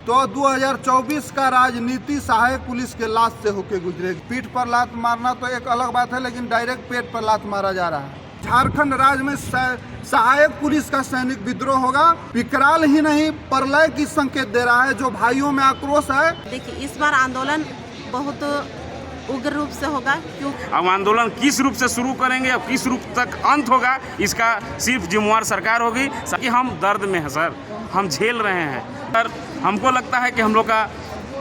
तो 2024 का राजनीति सहायक पुलिस के लाश से होके गुजरेगी। पीठ पर लात मारना तो एक अलग बात है, लेकिन डायरेक्ट पेट पर लात मारा जा रहा है। झारखंड राज्य में सहायक पुलिस का सैनिक विद्रोह होगा। विकराल ही नहीं, प्रलय की संकेत दे रहा है। जो भाइयों में आक्रोश है, देखिए इस बार आंदोलन बहुत उग्र रूप से होगा। क्योंकि अब आंदोलन किस रूप से शुरू करेंगे और किस रूप तक अंत होगा, इसका सिर्फ जिम्मेवार सरकार होगी। कि हम दर्द में हैं सर, हम झेल रहे हैं सर। हमको लगता है कि हम लोग का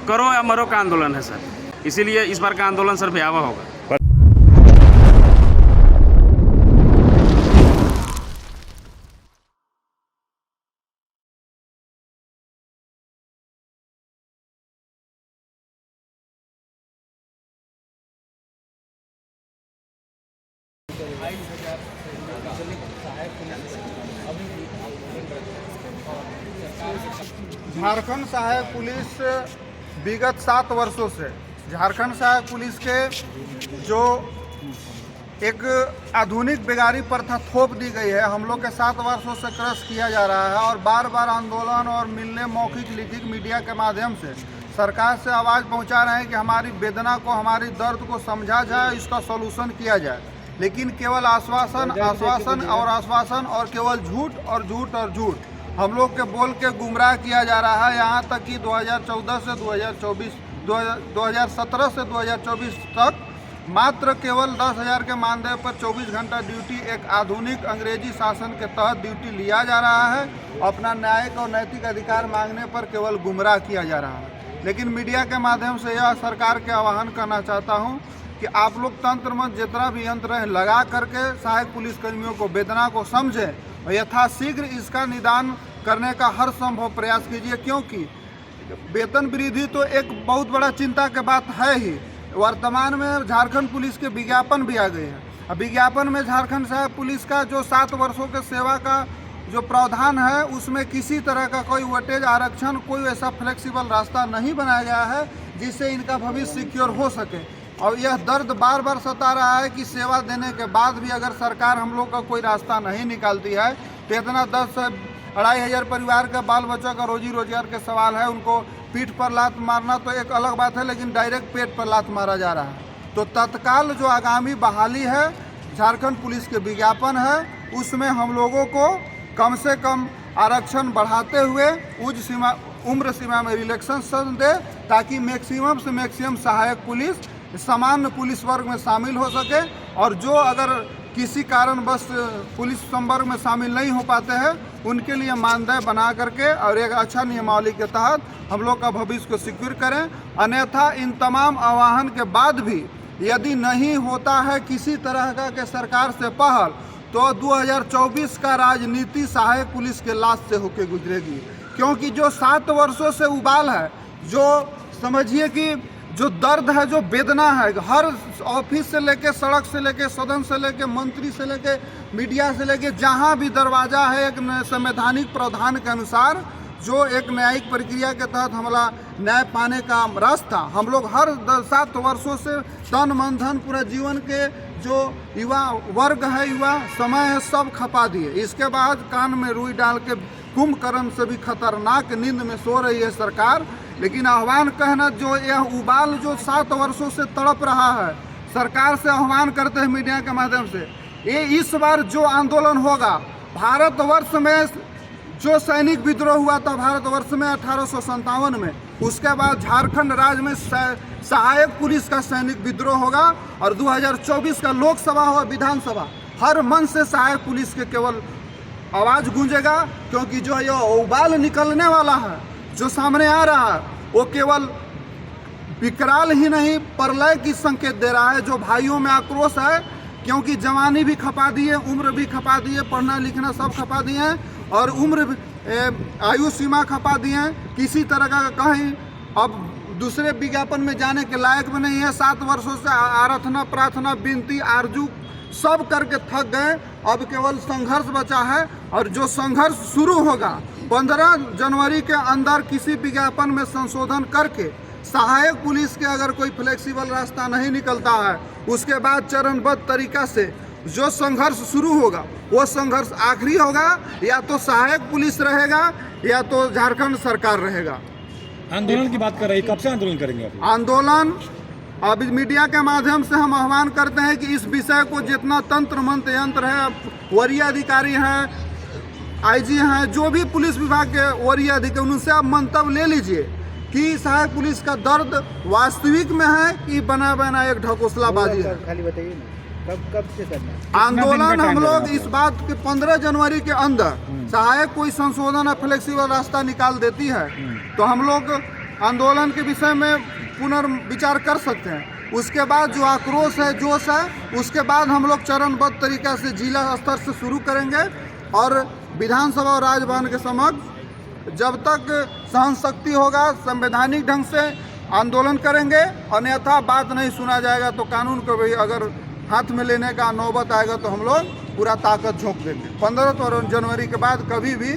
करो या मरो का आंदोलन है सर, इसीलिए इस बार का आंदोलन सर भयावह होगा। झारखंड सहायक पुलिस विगत 7 वर्षों से झारखंड सहायक पुलिस के जो एक आधुनिक बेगारी प्रथा थोप दी गई है, हम लोग के 7 वर्षों से क्रश किया जा रहा है। और बार बार आंदोलन और मिलने मौखिक लिखित मीडिया के माध्यम से सरकार से आवाज़ पहुंचा रहे हैं कि हमारी वेदना को, हमारी दर्द को समझा जाए, इसका सॉल्यूशन किया जाए। लेकिन केवल आश्वासन आश्वासन और आश्वासन और केवल झूठ और झूठ और झूठ हम लोग के बोल के गुमराह किया जा रहा है। यहाँ तक कि 2014 से 2024 2017 से 2024 तक मात्र केवल 10,000 के मानदेय पर 24 घंटा ड्यूटी एक आधुनिक अंग्रेजी शासन के तहत ड्यूटी लिया जा रहा है। अपना न्यायिक और नैतिक अधिकार मांगने पर केवल गुमराह किया जा रहा है। लेकिन मीडिया के माध्यम से यह सरकार के आह्वान करना चाहता हूँ कि आप लोग तंत्र में जितना भी यंत्र है लगा करके सहायक पुलिसकर्मियों को वेदना को समझें और यथाशीघ्र इसका निदान करने का हर संभव प्रयास कीजिए। क्योंकि वेतन वृद्धि तो एक बहुत बड़ा चिंता की बात है ही। वर्तमान में झारखंड पुलिस के विज्ञापन भी आ गए हैं। विज्ञापन में झारखंड सहायक पुलिस का जो 7 वर्षों के सेवा का जो प्रावधान है, उसमें किसी तरह का कोई वेटेज आरक्षण, कोई ऐसा फ्लेक्सिबल रास्ता नहीं बनाया गया है जिससे इनका भविष्य सिक्योर हो सके। और यह दर्द बार बार सता रहा है कि सेवा देने के बाद भी अगर सरकार हम लोग का कोई रास्ता नहीं निकालती है तो इतना 10 से 2,500 परिवार का बाल बच्चा का रोजी रोजगार के सवाल है। उनको पीठ पर लात मारना तो एक अलग बात है, लेकिन डायरेक्ट पेट पर लात मारा जा रहा है। तो तत्काल जो आगामी बहाली है, झारखंड पुलिस के विज्ञापन है, उसमें हम लोगों को कम से कम आरक्षण बढ़ाते हुए उम्र सीमा में रिलैक्सेशन दे, ताकि मैक्सिमम से मैक्सिमम सहायक पुलिस सामान्य पुलिस वर्ग में शामिल हो सके। और जो अगर किसी कारण बस पुलिस संवर्ग में शामिल नहीं हो पाते हैं, उनके लिए मानदेय बना करके और एक अच्छा नियमावली के तहत हम लोग का भविष्य को सिक्योर करें। अन्यथा इन तमाम आह्वान के बाद भी यदि नहीं होता है किसी तरह का के सरकार से पहल, तो 2024 का राजनीति सहायक पुलिस के लाश से होके गुजरेगी। क्योंकि जो 7 वर्षों से उबाल है, जो समझिए कि जो दर्द है, जो वेदना है, हर ऑफिस से लेके, सड़क से लेके, सदन से लेके, मंत्री से लेके, मीडिया से लेके, जहां भी दरवाजा है, एक संवैधानिक प्रावधान के अनुसार जो एक न्यायिक प्रक्रिया के तहत हमारा न्याय पाने का रास्ता हम लोग हर 7 वर्षों से तन मन धन पूरा जीवन के जो युवा वर्ग है, युवा समय है, सब खपा दिए। इसके बाद कान में रुई डाल के कुंभकर्ण से भी खतरनाक नींद में सो रही है सरकार। लेकिन आह्वान कहना, जो यह उबाल जो 7 वर्षों से तड़प रहा है, सरकार से आह्वान करते हैं मीडिया के माध्यम से, ये इस बार जो आंदोलन होगा, भारतवर्ष में जो सैनिक विद्रोह हुआ था भारतवर्ष में 1857 में, उसके बाद झारखंड राज्य में सहायक पुलिस का सैनिक विद्रोह होगा। और 2024 का लोकसभा हो, विधानसभा, हर मन से सहायक पुलिस के केवल आवाज़ गूंजेगा। क्योंकि जो ये उबाल निकलने वाला है, जो सामने आ रहा है, वो केवल विकराल ही नहीं, प्रलय की संकेत दे रहा है। जो भाइयों में आक्रोश है, क्योंकि जवानी भी खपा दिए, उम्र भी खपा दिए, पढ़ना लिखना सब खपा दिए हैं, और उम्र आयु सीमा खपा दिए हैं। किसी तरह का कहीं अब दूसरे विज्ञापन में जाने के लायक भी नहीं है। 7 वर्षों से आराधना, प्रार्थना, विनती, आरजू सब करके थक गए। अब केवल संघर्ष बचा है, और जो संघर्ष शुरू होगा 15 जनवरी के अंदर किसी विज्ञापन में संशोधन करके सहायक पुलिस के अगर कोई फ्लेक्सिबल रास्ता नहीं निकलता है, उसके बाद चरणबद्ध तरीका से जो संघर्ष शुरू होगा, वो संघर्ष आखिरी होगा। या तो सहायक पुलिस रहेगा या तो झारखंड सरकार रहेगा। आंदोलन की बात कर रही है, कब से आंदोलन करेंगे आप? आंदोलन अभी मीडिया के माध्यम से हम आह्वान करते हैं कि इस विषय को जितना तंत्र मंत्र यंत्र है, वरीय अधिकारी हैं, आईजी हैं, जो भी पुलिस विभाग के वरीय अधिकारी, उनसे आप मंतव्य ले लीजिए कि सहायक पुलिस का दर्द वास्तविक में है कि बना बना एक ढकोसलाबाजी है। खाली बताइए ना, कब से करना है? आंदोलन हम लोग इस बात के 15 जनवरी के अंदर सहायक कोई संशोधन या फ्लेक्सिबल रास्ता निकाल देती है तो हम लोग आंदोलन के विषय में पुनर्विचार कर सकते हैं। उसके बाद जो आक्रोश है, जोश है, उसके बाद हम लोग चरणबद्ध तरीका से जिला स्तर से शुरू करेंगे और विधानसभा और राजभवन के समक्ष जब तक सहन शक्ति होगा संवैधानिक ढंग से आंदोलन करेंगे। अन्यथा बात नहीं सुना जाएगा तो कानून को भी अगर हाथ में लेने का नौबत आएगा तो हम लोग पूरा ताकत झोंक देंगे। 15 जनवरी के बाद कभी भी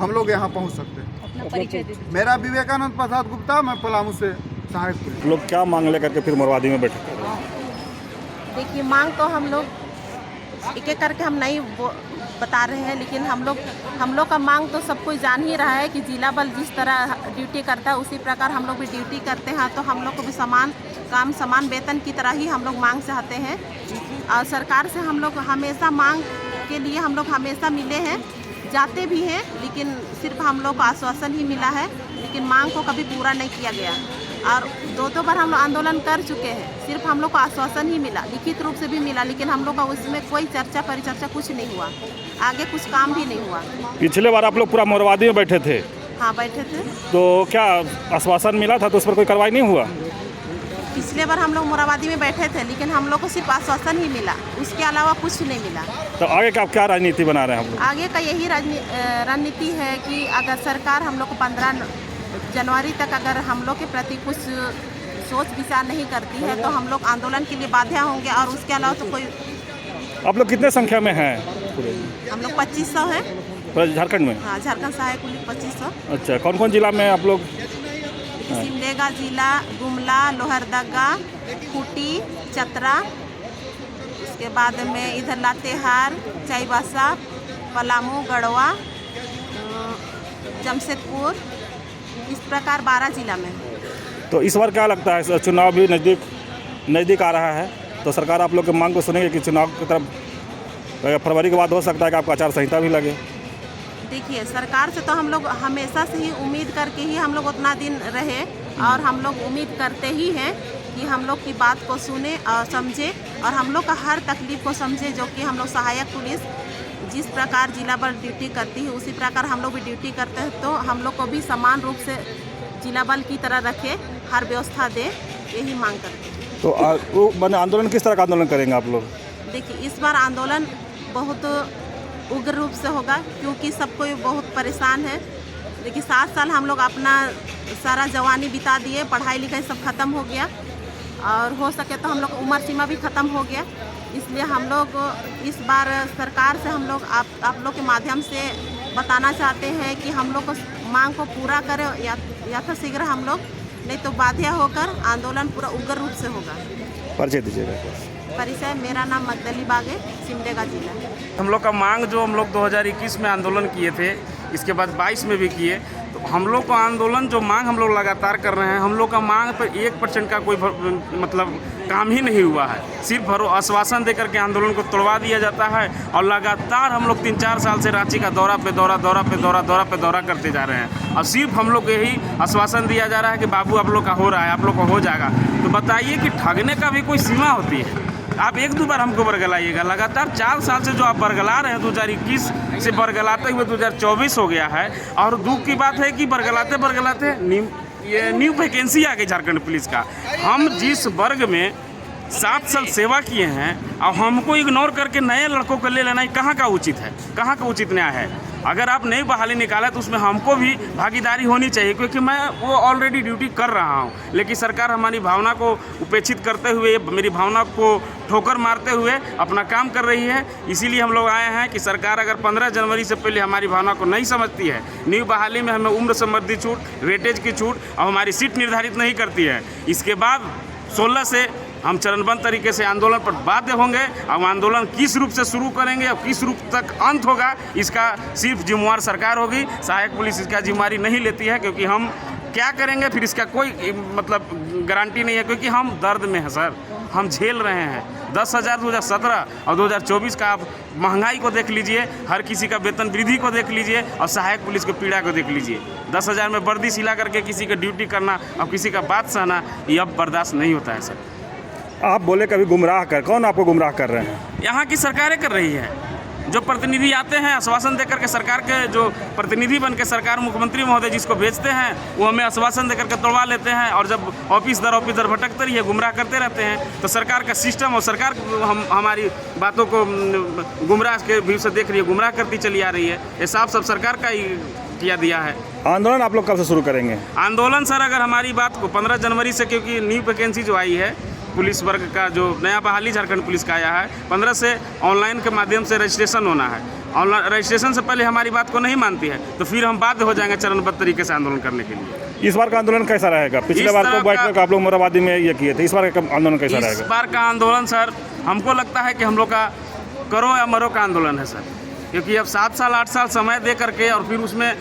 हम लोग यहाँ पहुँच सकते हैं। अपना परिचय दे दीजिए। मेरा विवेकानंद प्रसाद गुप्ता, मैं पलामू से सहायक पुलिस। लोग क्या मांग लेकर के फिर मोरवादी में बैठे? देखिए, मांग तो हम लोग एक एक करके हम नहीं बता रहे हैं, लेकिन हम लोग का मांग तो सब कोई जान ही रहा है कि जिला बल जिस तरह ड्यूटी करता है उसी प्रकार हम लोग भी ड्यूटी करते हैं। तो हम लोग को भी समान काम समान वेतन की तरह ही हम लोग मांग चाहते हैं और सरकार से हम लोग हमेशा मांग के लिए हम लोग हमेशा मिले हैं, जाते भी हैं, लेकिन सिर्फ हम लोग को आश्वासन ही मिला है, लेकिन मांग को कभी पूरा नहीं किया गया। और दो बार हम लोग आंदोलन कर चुके हैं, सिर्फ हम लोग को आश्वासन ही मिला, लिखित रूप से भी मिला, लेकिन हम लोग का उसमें कोई चर्चा परिचर्चा कुछ नहीं हुआ, आगे कुछ काम भी नहीं हुआ। पिछले बार आप लोग पूरा मोरवादी में बैठे थे? हाँ, बैठे थे। तो क्या आश्वासन मिला था तो उस पर कोई कार्रवाई नहीं हुआ? पिछले बार हम लोग मोराबादी में बैठे थे, लेकिन हम लोग को सिर्फ आश्वासन ही मिला, उसके अलावा कुछ नहीं मिला। तो आगे का क्या राजनीति बना रहे हैं हम लोग? आगे का यही रणनीति है कि अगर सरकार हम लोग को 15 जनवरी तक अगर हम लोग के प्रति कुछ सोच विचार नहीं करती है तो हम लोग आंदोलन के लिए बाध्य होंगे। और उसके अलावा तो कोई। आप लोग कितने संख्या में हैं? हम लोग 2500 हैं। पूरे झारखंड में? हाँ, झारखंड सहायक पुलिस 2500। अच्छा, कौन कौन जिला में आप लोग? सिमडेगा जिला, गुमला, लोहरदगा, खूंटी, चतरा, उसके बाद में इधर लातेहार, चाईबासा, पलामू, गढ़वा, जमशेदपुर, इस प्रकार 12 जिला में। तो इस बार क्या लगता है, चुनाव भी नज़दीक आ रहा है तो सरकार आप लोग की मांग को सुनेगी कि चुनाव की तरफ फरवरी के बाद हो सकता है कि आपको आचार संहिता भी लगे? देखिए, सरकार से तो हम लोग हमेशा से ही उम्मीद करके ही हम लोग उतना दिन रहे और हम लोग उम्मीद करते ही हैं कि हम लोग की बात को सुने और समझे और हम लोग का हर तकलीफ को समझे, जो कि हम लोग सहायक पुलिस जिस प्रकार जिला बल ड्यूटी करती है उसी प्रकार हम लोग भी ड्यूटी करते हैं। तो हम लोग को भी समान रूप से जिला बल की तरह रखे, हर व्यवस्था दे, यही मांग करते हैं। तो मैंने आंदोलन किस तरह का आंदोलन करेंगे आप लोग? देखिए, इस बार आंदोलन बहुत उग्र रूप से होगा क्योंकि सब कोई बहुत परेशान है। देखिए, 7 साल हम लोग अपना सारा जवानी बिता दिए, पढ़ाई लिखाई सब खत्म हो गया और हो सके तो हम लोग उम्र सीमा भी ख़त्म हो गया। इसलिए हम लोग इस बार सरकार से हम लोग आप लोग के माध्यम से बताना चाहते हैं कि हम लोग को मांग को पूरा करें या तो शीघ्र हम लोग, नहीं तो बाध्य होकर आंदोलन पूरा उग्र रूप से होगा। परिचय दीजिएगा। परिचय, मेरा नाम मगदली बागे, सिमडेगा जिला। हम लोग का मांग जो हम लोग 2021 में आंदोलन किए थे, इसके बाद 22 में भी किए, तो हम लोग का आंदोलन जो मांग हम लोग लगातार कर रहे हैं, हम लोग का मांग पर 1% का कोई मतलब काम ही नहीं हुआ है। सिर्फ आश्वासन दे करके आंदोलन को तोड़वा दिया जाता है और लगातार हम लोग 3-4 साल से रांची का दौरा पे दौरा करते जा रहे हैं और सिर्फ हम लोग को यही आश्वासन दिया जा रहा है कि बाबू आप लोग का हो रहा है, आप लोग का हो जाएगा। तो बताइए कि ठगने का भी कोई सीमा होती है? आप 1-2 बार हमको बरगलाइएगा, लगातार 4 साल से जो आप बरगला रहे हैं, 2021 से बरगलाते हुए 2024 हो गया है। और दुख की बात है कि बरगलाते न्यू वैकेंसी आ गई झारखंड पुलिस का। हम जिस वर्ग में 7 साल सेवा किए हैं और हमको इग्नोर करके नए लड़कों को ले लेना कहाँ का उचित है, कहाँ का उचित न्याय है? अगर आप नई बहाली निकाला तो उसमें हमको भी भागीदारी होनी चाहिए, क्योंकि मैं वो ऑलरेडी ड्यूटी कर रहा हूँ। लेकिन सरकार हमारी भावना को उपेक्षित करते हुए, मेरी भावना को ठोकर मारते हुए अपना काम कर रही है। इसीलिए हम लोग आए हैं कि सरकार अगर 15 जनवरी से पहले हमारी भावना को नहीं समझती है, न्यू बहाली में हमें उम्र संबंधी छूट, वेटेज की छूट और हमारी सीट निर्धारित नहीं करती है, इसके बाद 16 से हम चरणबद्ध तरीके से आंदोलन पर बाध्य होंगे। अब आंदोलन किस रूप से शुरू करेंगे और किस रूप तक अंत होगा, इसका सिर्फ जिम्मेवार सरकार होगी। सहायक पुलिस इसका जिम्मेवारी नहीं लेती है, क्योंकि हम क्या करेंगे फिर इसका कोई मतलब गारंटी नहीं है, क्योंकि हम दर्द में हैं सर, हम झेल रहे हैं। 10,000 2017 और 2024 का आप महंगाई को देख लीजिए, हर किसी का वेतन वृद्धि को देख लीजिए और सहायक पुलिस की पीड़ा को देख लीजिए। 10,000 में वर्दी सिला करके किसी का ड्यूटी करना और किसी का बात सहना, ये अब बर्दाश्त नहीं होता है सर। आप बोले कभी गुमराह कर, कौन आपको गुमराह कर रहे हैं? यहाँ की सरकारें कर रही है। जो प्रतिनिधि आते हैं आश्वासन देकर के, सरकार के जो प्रतिनिधि बन के सरकार मुख्यमंत्री महोदय जिसको भेजते हैं, वो हमें आश्वासन देकर के तोड़वा लेते हैं और जब ऑफिस दर भटकते रहिए, गुमराह करते रहते हैं। तो सरकार का सिस्टम और सरकार हमारी बातों को गुमराह के व्यू से देख रही है, गुमराह करती चली आ रही है। ये साफ सब सरकार का ही किया दिया है। आंदोलन आप लोग कब से शुरू करेंगे? आंदोलन सर, अगर हमारी बात को 15 जनवरी से, क्योंकि न्यू वैकेंसी जो आई है पुलिस वर्ग का, जो नया बहाली झारखंड पुलिस का आया है, 15 से ऑनलाइन के माध्यम से रजिस्ट्रेशन होना है। ऑनलाइन रजिस्ट्रेशन से पहले हमारी बात को नहीं मानती है तो फिर हम बाध्य हो जाएंगे चरणबद्ध तरीके से आंदोलन करने के लिए। इस बार का आंदोलन कैसा रहेगा? पिछले बार तो बैठक आप लोग मोराबादी में ये किए थे, इस बार का आंदोलन कैसा रहेगा? इस बार का आंदोलन सर, हमको लगता है कि हम लोग का करो या मरो का आंदोलन है सर, क्योंकि अब 7 साल 8 साल समय दे करके और फिर उसमें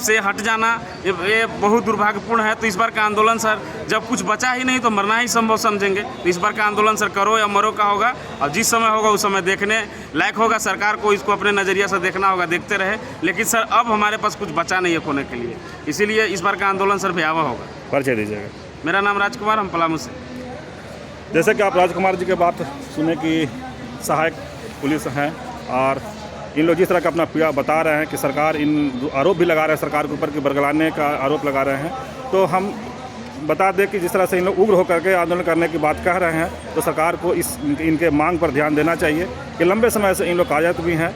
से हट जाना ये बहुत दुर्भाग्यपूर्ण है। तो इस बार का आंदोलन सर, जब कुछ बचा ही नहीं तो मरना ही संभव समझेंगे। तो इस बार का आंदोलन सर करो या मरो का होगा और जिस समय होगा उस समय देखने लायक होगा। सरकार को इसको अपने नज़रिया से देखना होगा, देखते रहे। लेकिन सर अब हमारे पास कुछ बचा नहीं है खोने के लिए, इसीलिए इस बार का आंदोलन सर भयावह होगा। परिचय दीजिएगा। मेरा नाम राजकुमार, हम पलामू से। जैसे कि आप राजकुमार जी की बात सुने कि सहायक पुलिस हैं और इन लोग जिस तरह का अपना पीड़ा बता रहे हैं कि सरकार इन आरोप भी लगा रहे हैं सरकार के ऊपर कि बरगलाने का आरोप लगा रहे हैं, तो हम बता दें कि जिस तरह से इन लोग उग्र होकर के आंदोलन करने की बात कह रहे हैं तो सरकार को इनके मांग पर ध्यान देना चाहिए कि लंबे समय से इन लोग कार्यरत भी हैं